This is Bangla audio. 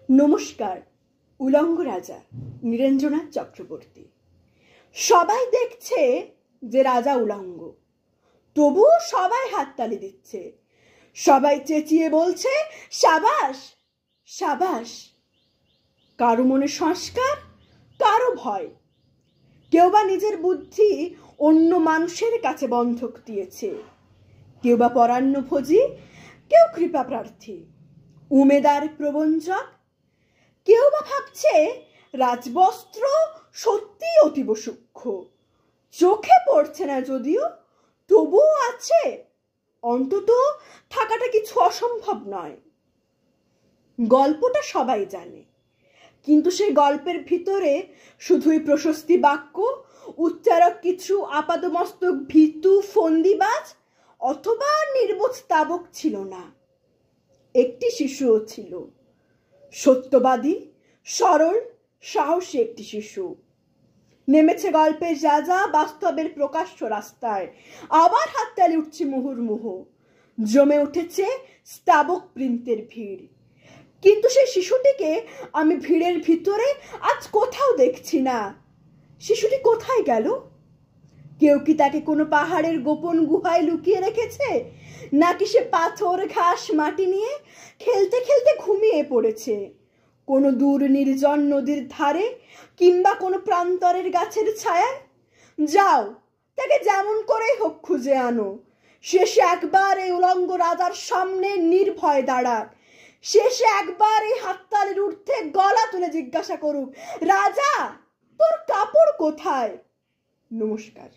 নমস্কার। উলঙ্গ রাজা নীরেন্দ্রনাথ চক্রবর্তী। সবাই দেখছে যে রাজা উলঙ্গ, তবুও সবাই হাততালি দিচ্ছে, সবাই চেঁচিয়ে বলছে সাবাস সাবাস। কারো মনে সংস্কার, কারো ভয়, কেউ বা নিজের বুদ্ধি অন্য মানুষের কাছে বন্ধক দিয়েছে, কেউ বা পরান্নভোজী, কেউ কৃপা প্রার্থী, উমেদার প্রবঞ্চক, কেউ বা ভাবছে রাজবস্ত্র সত্যি অতীব সূক্ষ্ম, চোখে পড়ছে না যদিও তবুও আছে, অন্তত থাকাটা কিছু অসম্ভব নয়। গল্পটা সবাই জানে, কিন্তু সেই গল্পের ভিতরে শুধুই প্রশস্তি বাক্য, উচ্চারক কিছু আপাদমস্তক ভীতু ফন্দিবাজ অথবা নির্বোধ তাবক ছিল না। একটি শিশুও ছিল, সত্যবাদী, সরল, সাহসী একটি শিশু। নেমেছে গল্পের রাজা বাস্তবের প্রকাশ্য রাস্তায়, আবার হাততালি উঠছে মুহুর্মুহু, জমে উঠেছে স্তাবক বৃন্তের ভিড়। কিন্তু সেই শিশুটিকে আমি ভিড়ের ভিতরে আজ কোথাও দেখছি না। শিশুটি কোথায় গেল? কেউ কি তাকে কোনো পাহাড়ের গোপন গুহায় লুকিয়ে রেখেছে, নাকি সে পাথর ঘাস মাটি নিয়ে খেলতে খেলতে ঘুমিয়ে পড়েছে কোনো দূর নির্জন নদীর ধারে, কিংবা কোনো প্রান্তরের গাছের ছায়ায়? যাও, তাকে যেমন করেই হোক খুঁজে আনো। শেষে একবার এই উলঙ্গ রাজার সামনে নির্ভয় দাঁড়াক, শেষে একবার এই হাততালির ঊর্ধ্বে গলা তুলে জিজ্ঞাসা করুক, রাজা তোর কাপড় কোথায়? নমস্কার।